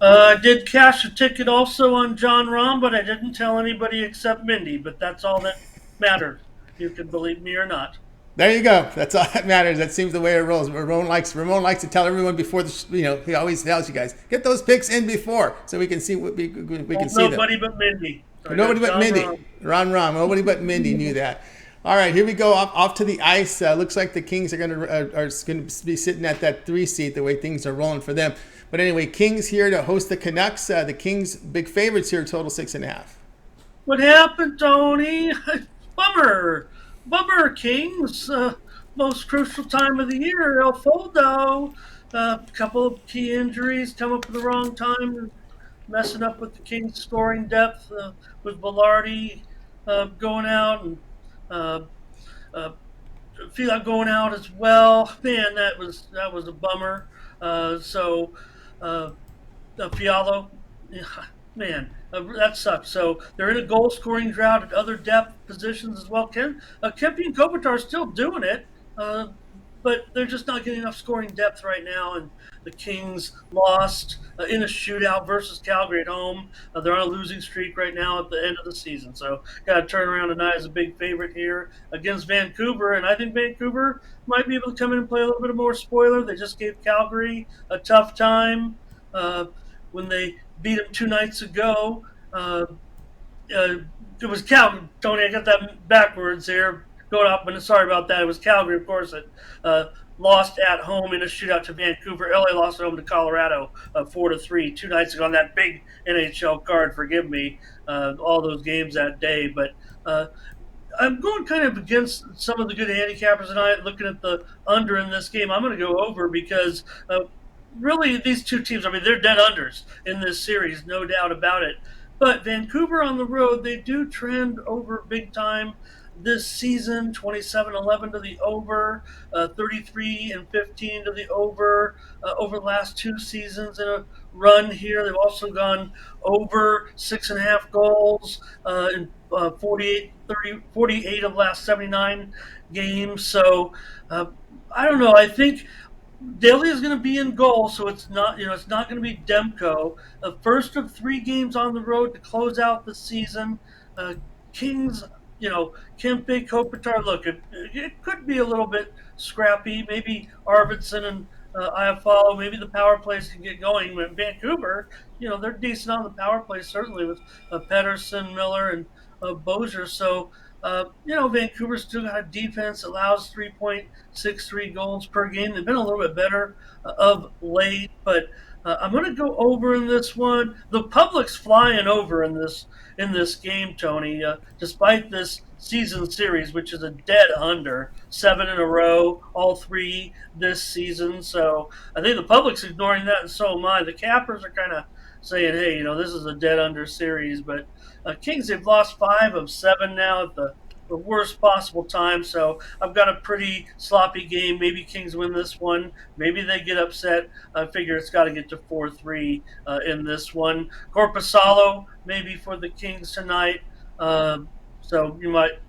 I did cash a ticket also on John Rahm, but I didn't tell anybody except Mindy. But that's all that matters. You can believe me or not. There you go. That's all that matters. That seems the way it rolls. Ramon likes to tell everyone before the he always tells you guys get those picks in before so we can see what we can Told see them. nobody but Mindy. So I Nobody got but John Mindy. Rahm. Ron Rom. Nobody but Mindy knew that. All right, here we go off to the ice. Looks like the Kings are going to be sitting at that 3 seat the way things are rolling for them. But anyway, Kings here to host the Canucks. The Kings big favorites here, total 6.5. What happened, Tony? Bummer. Bummer, Kings. Most crucial time of the year, El Foldo. A couple of key injuries come up at the wrong time, messing up with the Kings' scoring depth with Velarde going out and uh, uh, Fila going out as well. Man, that was a bummer. So Fialo, yeah, man, that sucks. So they're in a goal scoring drought at other depth positions as well. Kempe and Kopitar are still doing it, uh, but they're just not getting enough scoring depth right now. And the Kings lost in a shootout versus Calgary at home. They're on a losing streak right now at the end of the season. So got to turn around tonight as a big favorite here against Vancouver. And I think Vancouver might be able to come in and play a little bit more spoiler. They just gave Calgary a tough time. When they beat him 2 nights ago. Uh, it was Calgary. Tony, I got that backwards here. Going up, but sorry about that. It was Calgary, of course, that lost at home in a shootout to Vancouver. LA lost at home to Colorado 4-3 2 nights ago on that big NHL card. Forgive me, all those games that day, but. I'm going kind of against some of the good handicappers tonight. Looking at the under in this game, I'm going to go over because really these two teams. I mean, they're dead unders in this series, no doubt about it. But Vancouver on the road, they do trend over big time this season. 27-11 to the over, 33-15 to the over the last 2 seasons in a run here. They've also gone over 6.5 goals in 48 of the last 79 games. So I don't know. I think Daly is going to be in goal, so it's not going to be Demko. The first of 3 games on the road to close out the season. Uh, Kings, Kempe, Kopitar. Look, it could be a little bit scrappy. Maybe Arvidsson and Iafallo, maybe the power plays can get going. But Vancouver, they're decent on the power play, certainly with Pedersen, Miller, and Bozier. So Vancouver still got a defense, allows 3.63 goals per game. They've been a little bit better of late, but I'm going to go over in this one. The public's flying over in this game, Tony. Despite this season series, which is a dead under, 7 in a row, all 3 this season. So I think the public's ignoring that, and so am I. The Cappers are kind of saying, "Hey, this is a dead under series," but Kings, they've lost 5 of 7 now at the worst possible time. So I've got a pretty sloppy game. Maybe Kings win this one. Maybe they get upset. I figure it's got to get to 4-3 in this one. Corpusalo maybe for the Kings tonight. Uh, so you might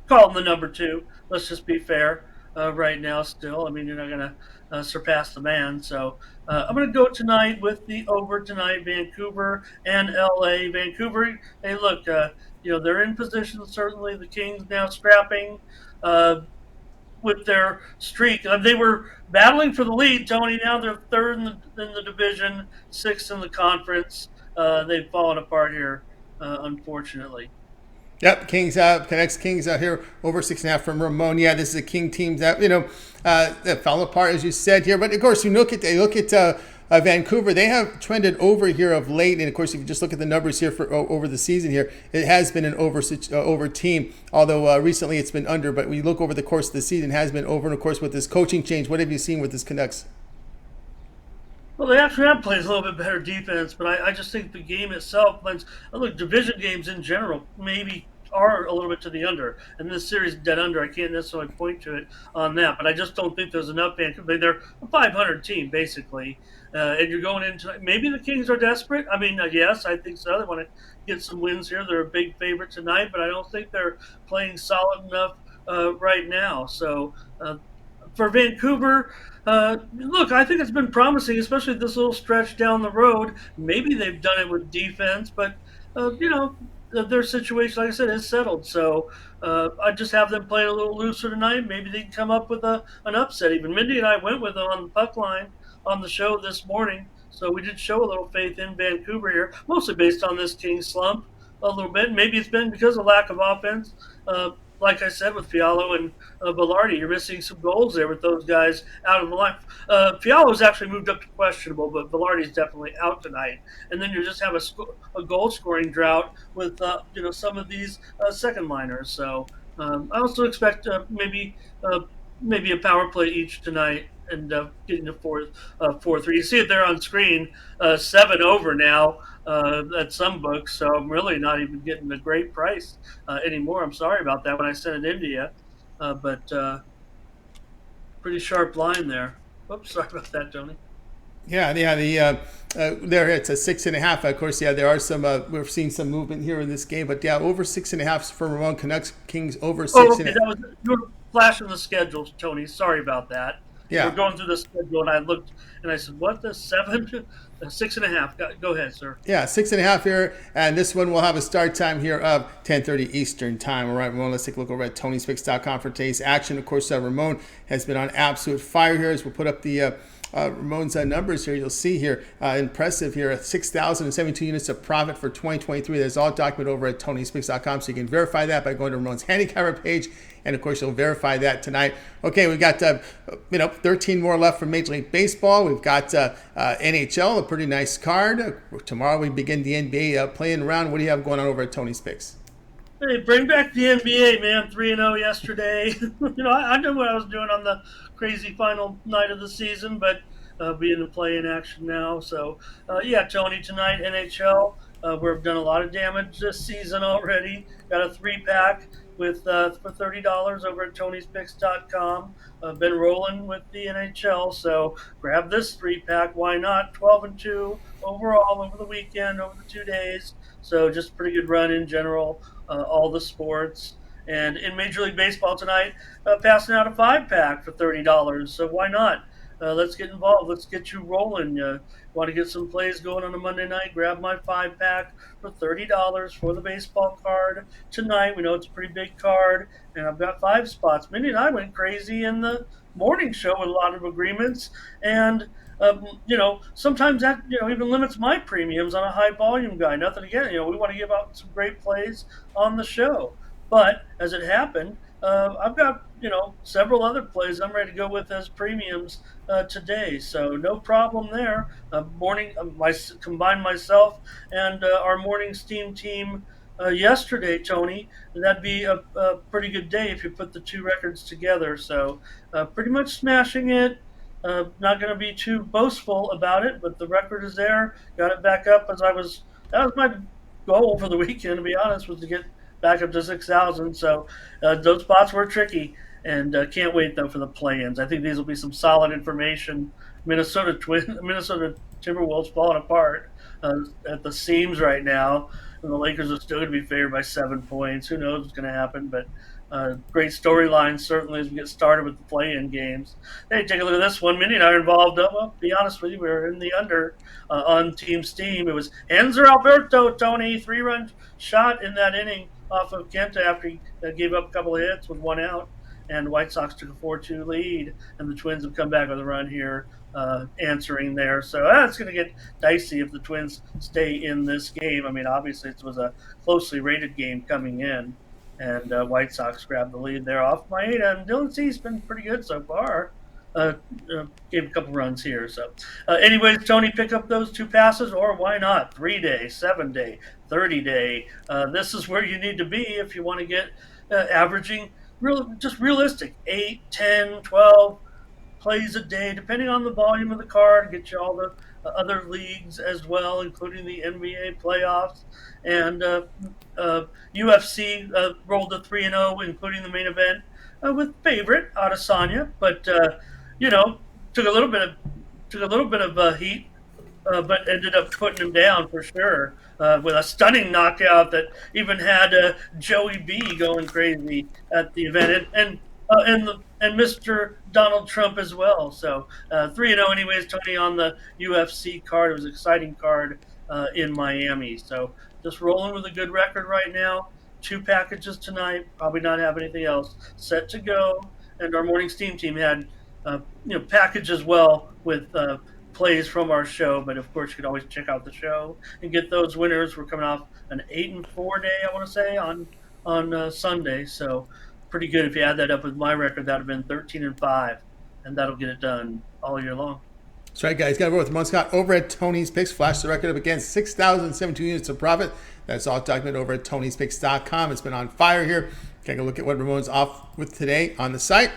call him the number 2. Let's just be fair right now still. I mean, you're not going to surpass the man. So I'm going to go tonight with the over tonight, Vancouver and LA. Vancouver, hey, look, they're in position, certainly. The Kings now scrapping uh, with their streak. They were battling for the lead, Tony. Now they're third in the division, sixth in the conference. They've fallen apart here, unfortunately. Yep, Kings Canucks Kings out here over 6.5 from Ramon. Yeah, this is a King team that that fell apart as you said here. But of course, you look at Vancouver. They have trended over here of late, and of course, if you just look at the numbers here for over the season here, it has been an over team. Although recently it's been under, but when you look over the course of the season, it has been over. And of course, with this coaching change, what have you seen with this Canucks? Well, they actually have played a little bit better defense, but I just think the game itself lends. Look, division games in general maybe are a little bit to the under, and this series dead under. I can't necessarily point to it on that, but I just don't think there's enough. They're a 500 team basically, and you're going into maybe the Kings are desperate. I mean, yes, I think so. They want to get some wins here. They're a big favorite tonight, but I don't think they're playing solid enough right now. So for Vancouver, look, I think it's been promising, especially this little stretch down the road. Maybe they've done it with defense, but you know, their situation, like I said, is settled. So I just have them play a little looser tonight. Maybe they can come up with an upset. Even Mindy and I went with them on the puck line on the show this morning. So we did show a little faith in Vancouver here, mostly based on this King slump a little bit. Maybe it's been because of lack of offense. Like I said, with Fialo and Velarde, you're missing some goals there with those guys out of the line. Fialo's actually moved up to questionable, but Velarde's definitely out tonight. And then you just have a goal scoring drought with some of these second liners. So I also expect maybe a power play each tonight and getting to 4-3. You see it there on screen, 7 over now at some books. So I'm really not even getting a great price anymore. I'm sorry about that when I sent it into you, but pretty sharp line there. Whoops, sorry about that, Tony. Yeah, yeah. There it's a 6.5. Of course, yeah. There are some. We've seen some movement here in this game, but yeah, over 6.5 for Ramon. Canucks Kings over Oh, six and okay. a, That was you were flashing the schedules, Tony. Sorry about that. You were yeah. going through the schedule, and I looked and I said, "What the seven, 6.5?" Go ahead, sir. Yeah, 6.5 here, and this one will have a start time here of 10:30 Eastern time. All right, Ramon, let's take a look over at TonySpix.com for today's action. Of course, Ramon has been on absolute fire here as we'll put up the Ramon's numbers here. You'll see here, impressive here, 6,072 units of profit for 2023. There's all documented over at TonySpix.com, so you can verify that by going to Ramon's handicapper page. And of course, you'll verify that tonight. Okay, we've got 13 more left from Major League Baseball. We've got NHL, a pretty nice card. Tomorrow we begin the NBA playing round. What do you have going on over at Tony's Picks? Hey, bring back the NBA, man. 3-0 yesterday. I knew what I was doing on the crazy final night of the season, but being in play in action now. So, yeah, Tony, tonight, NHL. We've done a lot of damage this season already. Got a 3-pack with for $30 over at Tony'sPicks.com. Been rolling with the NHL, so grab this 3-pack. Why not? 12-2 overall over the weekend, over the 2 days. So just a pretty good run in general, all the sports. And in Major League Baseball tonight, passing out a 5-pack for $30. So why not? Let's get involved. Let's get you rolling. Want to get some plays going on a Monday night? Grab my 5-pack for $30 for the baseball card tonight. We know it's a pretty big card, and I've got 5 spots. Minnie and I went crazy in the morning show with a lot of agreements, and sometimes that even limits my premiums on a high volume guy. Nothing again. We want to give out some great plays on the show, but as it happened, I've got several other plays I'm ready to go with as premiums today, so no problem there. Morning, combined myself and our morning steam team yesterday, Tony. That'd be a pretty good day if you put the two records together. So pretty much smashing it. Not going to be too boastful about it, but the record is there. Got it back up as I was. That was my goal for the weekend, to be honest, was to get back up to 6,000. So those spots were tricky, and can't wait though for the play-ins. I think these will be some solid information. Minnesota Timberwolves falling apart at the seams right now, and the Lakers are still going to be favored by 7 points. Who knows what's going to happen? But great storyline certainly as we get started with the play-in games. Hey, take a look at this one. Minnie and I are involved. Well, be honest with you, we were in the under on Team Steam. It was Enzer Alberto, Tony, 3-run shot in that inning off of Kenta after he gave up a couple of hits with 1 out. And the White Sox took a 4-2 lead, and the Twins have come back with a run here, answering there. So it's going to get dicey if the Twins stay in this game. I mean, obviously it was a closely rated game coming in, and White Sox grabbed the lead there off Maeda. And Dylan C's been pretty good so far. Gave a couple runs here. So, anyways, Tony, pick up those 2 passes, or why not 3-day, 7-day, 30-day. This is where you need to be if you want to get averaging just realistic 8, 10, 12 plays a day, depending on the volume of the card. Get you all the other leagues as well, including the NBA playoffs. And UFC rolled a 3-0, including the main event with favorite Adesanya, but took a little bit of heat, but ended up putting him down for sure with a stunning knockout that even had Joey B going crazy at the event. And and Mr. Donald Trump as well. So 3-0 anyways, Tony, on the UFC card. It was an exciting card in Miami. So just rolling with a good record right now. Two packages tonight. Probably not have anything else set to go. And our morning steam team had package as well with plays from our show. But of course, you can always check out the show and get those winners. We're coming off an 8-4 day, I want to say, on Sunday. So pretty good. If you add that up with my record, that'd have been 13-5, and that'll get it done all year long. That's right, guys. Got to go with Ramon Scott over at Tony's Picks. Flash the record up again, 6,072 units of profit. That's all documented over at Tony'sPicks.com. It's been on fire here. Take a look at what Ramon's off with today on the site.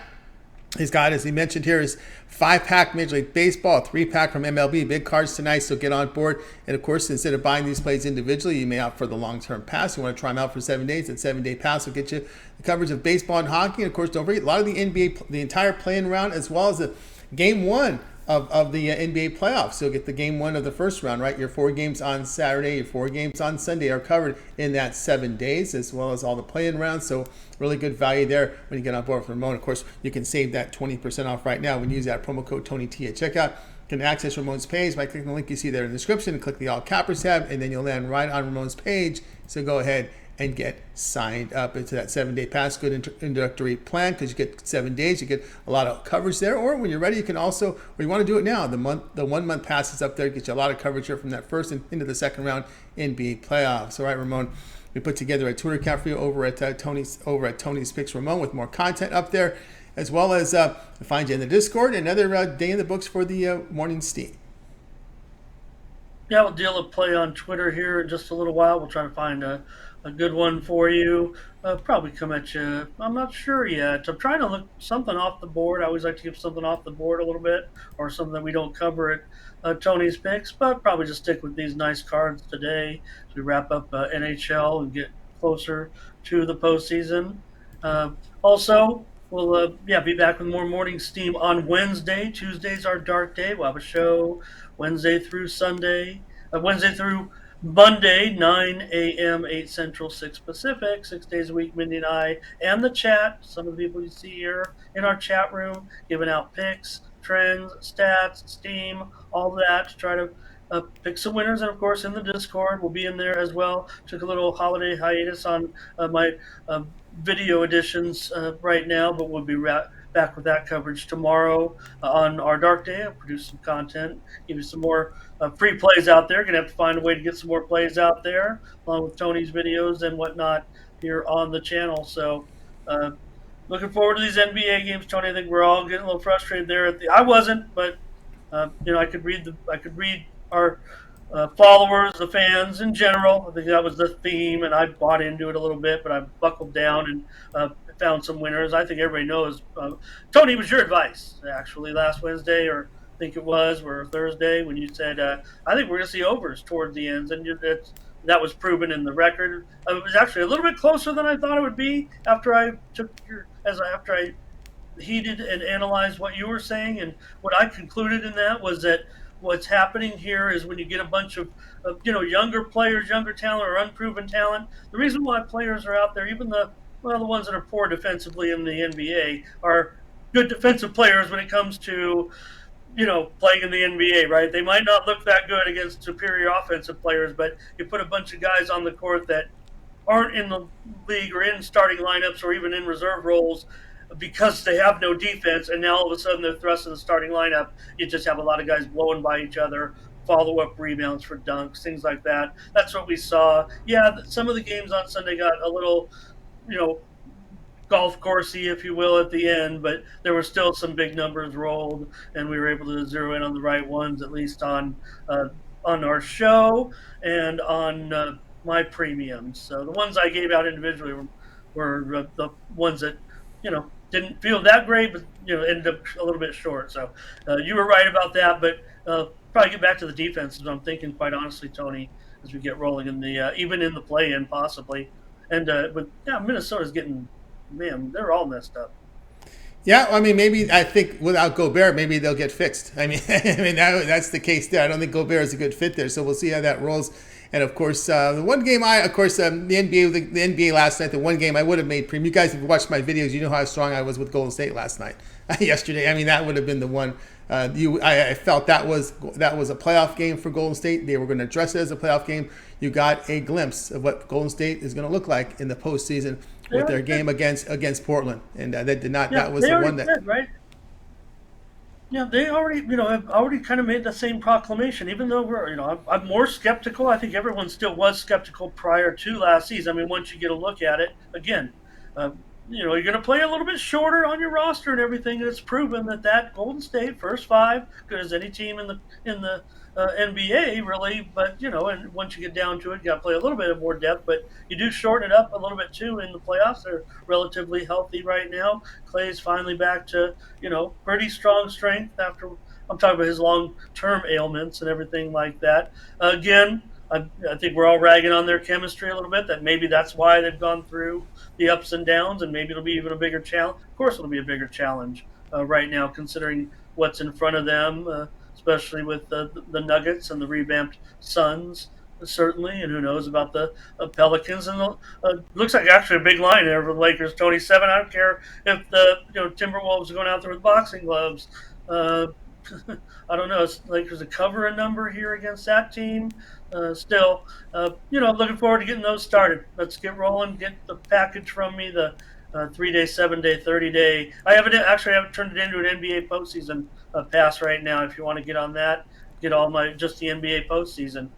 He's got, as he mentioned here, his 5-pack Major League Baseball, a 3-pack from MLB. Big cards tonight, so get on board. And of course, instead of buying these plays individually, you may opt for the long-term pass. You want to try them out for 7 days. That 7-day pass will get you the coverage of baseball and hockey. And of course, don't forget a lot of the NBA, the entire playing round, as well as the game one of the NBA playoffs. So you'll get the game one of the first round, right? Your 4 games on Saturday, your 4 games on Sunday are covered in that 7 days, as well as all the play-in rounds. So really good value there when you get on board with Ramon. Of course, you can save that 20% off right now when you use that promo code TonyT at checkout. You can access Ramon's page by clicking the link you see there in the description and click the All Cappers tab, and then you'll land right on Ramon's page. So go ahead and get signed up into that 7-day pass. Good introductory plan because you get 7 days. You get a lot of coverage there. Or when you're ready, you can also, or you want to do it now, the 1 month pass is up there. Get you a lot of coverage here from that first and into the second round NBA playoffs. All right, Ramon, we put together a Twitter account for you over at Tony's Picks Ramon with more content up there, as well as find you in the Discord. Another day in the books for the morning steam. Yeah, we'll deal a play on Twitter here in just a little while. We'll try to find a good one for you. Probably come at you. I'm not sure yet. I'm trying to look something off the board. I always like to give something off the board a little bit, or something that we don't cover at Tony's Picks, but probably just stick with these nice cards today as we wrap up NHL and get closer to the postseason. Also, we'll be back with more morning steam on Wednesday. Tuesday's our dark day. We'll have a show Wednesday through Sunday, Wednesday through Monday, 9 a.m., 8 Central, 6 Pacific, 6 days a week, Mindy and I, and the chat. Some of the people you see here in our chat room giving out picks, trends, stats, Steam, all that to try to pick some winners. And of course, in the Discord, we'll be in there as well. Took a little holiday hiatus on my video editions right now, but we'll be back with that coverage tomorrow on our dark day. I'll produce some content, give you some more free plays out there. Gonna have to find a way to get some more plays out there, along with Tony's videos and whatnot here on the channel. So looking forward to these NBA games, Tony. I think we're all getting a little frustrated there. I wasn't, but I could read our followers, the fans in general. I think that was the theme, and I bought into it a little bit, but I buckled down and found some winners. I think everybody knows. Tony, was your advice actually last Wednesday, or I think it was, or Thursday, when you said, I think we're going to see overs toward the ends, and that was proven in the record. It was actually a little bit closer than I thought it would be after I heeded and analyzed what you were saying, and what I concluded in that was that what's happening here is when you get a bunch of younger players, younger talent, or unproven talent. The reason why players are out there, even the ones that are poor defensively in the NBA, are good defensive players when it comes to playing in the NBA, right? They might not look that good against superior offensive players, but you put a bunch of guys on the court that aren't in the league or in starting lineups or even in reserve roles because they have no defense, and now all of a sudden they're thrust in the starting lineup. You just have a lot of guys blowing by each other, follow-up rebounds for dunks, things like that. That's what we saw. Yeah, some of the games on Sunday got a little, golf coursey, if you will, at the end, but there were still some big numbers rolled, and we were able to zero in on the right ones, at least on our show and on my premiums. So the ones I gave out individually were the ones that didn't feel that great, but ended up a little bit short. So you were right about that, but probably get back to the defenses. I'm thinking, quite honestly, Tony, as we get rolling in the even in the play-in possibly, and but Minnesota's getting, man, they're all messed up. Yeah, I mean, maybe I think without Gobert, maybe they'll get fixed. I mean, that's the case there. I don't think Gobert is a good fit there, so we'll see how that rolls. And of course, the one game of course, the NBA, the NBA last night, the one game I would have made premium. You guys, if you watched my videos, you know how strong I was with Golden State last night, yesterday. I mean, that would have been the one. I felt that was a playoff game for Golden State. They were going to address it as a playoff game. You got a glimpse of what Golden State is going to look like in the postseason They with their already game did. against Portland, and that did not. Yeah, That was they the already one that. did, right? Yeah, they already, have already kind of made the same proclamation. Even though I'm more skeptical. I think everyone still was skeptical prior to last season. I mean, once you get a look at it again, uh, you're going to play a little bit shorter on your roster and everything. And it's proven that Golden State first five, good as any team in the NBA really. But and once you get down to it, you got to play a little bit of more depth. But you do shorten it up a little bit too in the playoffs. They're relatively healthy right now. Clay's finally back to pretty strong strength after I'm talking about his long term ailments and everything like that. Again, I think we're all ragging on their chemistry a little bit. That maybe that's why they've gone through the ups and downs, and maybe it'll be even a bigger challenge. Of course, it'll be a bigger challenge right now, considering what's in front of them, especially with the Nuggets and the revamped Suns. Certainly, and who knows about the Pelicans? And looks like actually a big line there for the Lakers. 27. I don't care if the Timberwolves are going out there with boxing gloves. Uh, I don't know. It's Lakers to cover a number here against that team. Still, looking forward to getting those started. Let's get rolling. Get the package from me. The 3 day, 7 day, 30 day. I haven't turned it into an NBA postseason pass right now. If you want to get on that, get all my just the NBA postseason.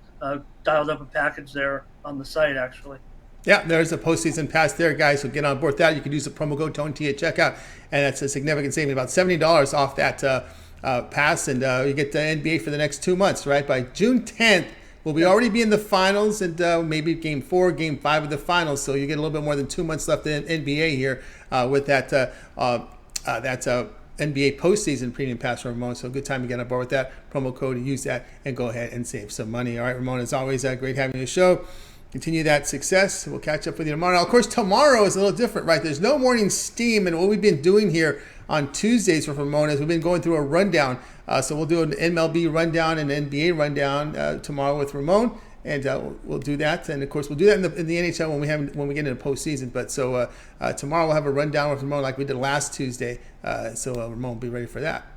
Dialed up a package there on the site actually. Yeah, there's a postseason pass there, guys. So get on board that. You can use the promo code TONY at checkout, and that's a significant saving, about $70 off that pass, and you get the NBA for the next 2 months, right? By June 10th, we'll be Yeah. already be in the finals, and maybe Game 4, Game 5 of the finals. So you get a little bit more than 2 months left in NBA here with that NBA postseason premium pass for Ramon. So good time to get on board with that promo code and use that and go ahead and save some money. All right, Ramon, as always, great having you on the show. Continue that success. We'll catch up with you tomorrow. Now, of course, tomorrow is a little different, right? There's no morning steam, and what we've been doing here on Tuesdays with Ramon is we've been going through a rundown. So we'll do an MLB rundown and an NBA rundown tomorrow with Ramon, and we'll do that. And of course, we'll do that in the NHL when we get into postseason. But so tomorrow we'll have a rundown with Ramon like we did last Tuesday. So Ramon will be ready for that.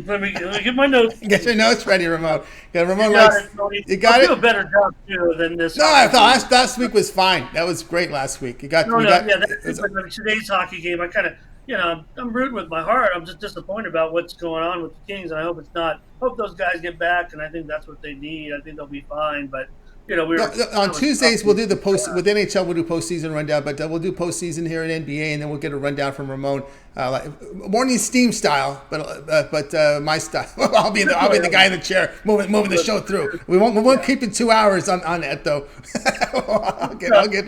Let me get my notes. Get your notes ready, Ramon. Yeah, Ramon You got likes. it, Tony. You got I'll do it. a better job too than this. No, I hockey thought game. last week was fine. That was great last week. You got, No, we no, got. yeah, It that's was, but today's hockey game. I kind of, I'm rooting with my heart. I'm just disappointed about what's going on with the Kings, and I hope it's not. Hope those guys get back, and I think that's what they need. I think they'll be fine. But we no, were no, on Tuesdays we'll do the post with NHL. We'll do postseason rundown, but we'll do postseason here in NBA, and then we'll get a rundown from Ramon, like morning steam style, but my style. I'll be the guy in the chair moving the show through. We won't keep it 2 hours on that though. I'll get.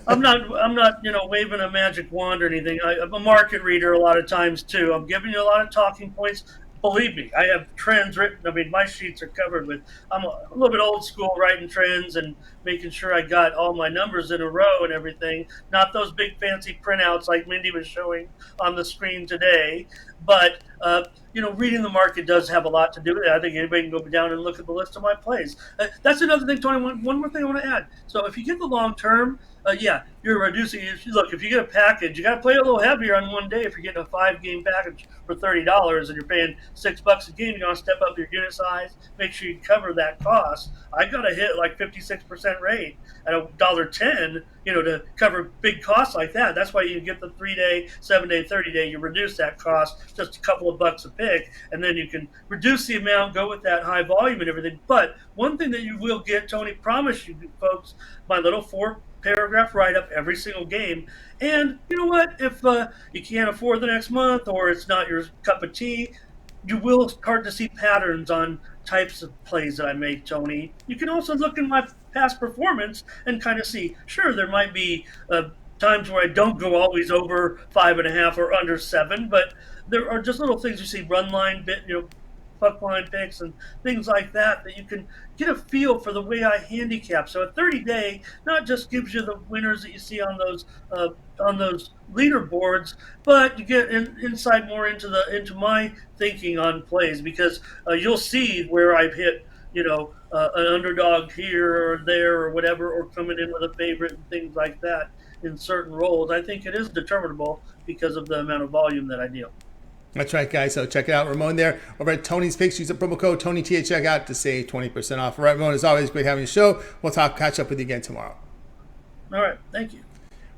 I'm not waving a magic wand or anything. I'm a market reader a lot of times too. I'm giving you a lot of talking points. Believe me, I have trends written. I mean, my sheets are covered with. I'm a little bit old school writing trends and making sure I got all my numbers in a row and everything. Not those big fancy printouts like Mindy was showing on the screen today. But reading the market does have a lot to do with it. I think anybody can go down and look at the list of my plays. That's another thing, Tony. One more thing I want to add. So if you get the long term, yeah, you're reducing. Look, if you get a package, you got to play a little heavier on one day. If you're getting a 5 game package for $30 and you're paying $6 a game, you're gonna step up your unit size. Make sure you cover that cost. I got to hit like 56% rate at $1.10, to cover big costs like that. That's why you get the 3 day, 7 day, 30 day. You reduce that cost just a couple of bucks a pick, and then you can reduce the amount, go with that high volume and everything. But one thing that you will get, Tony, promise you folks, my little 4 paragraph write up every single game. And you know what? If you can't afford the next month or it's not your cup of tea, you will start to see patterns on types of plays that I make, Tony. You can also look in my past performance and kind of see, sure, there might be times where I don't go always over 5.5 or under 7, but there are just little things you see, run line, bit, puck line picks and things like that, that you can get a feel for the way I handicap. So a 30-day not just gives you the winners that you see on those leaderboards, but you get insight more into my thinking on plays, because you'll see where I've hit, an underdog here or there or whatever, or coming in with a favorite and things like that in certain roles. I think it is determinable because of the amount of volume that I deal. That's right, guys. So check it out, Ramon there over at Tony's Picks. Use the promo code TonyT at checkout to save 20% off. All right, Ramon, as always, great having you show. We'll catch up with you again tomorrow. All right. Thank you.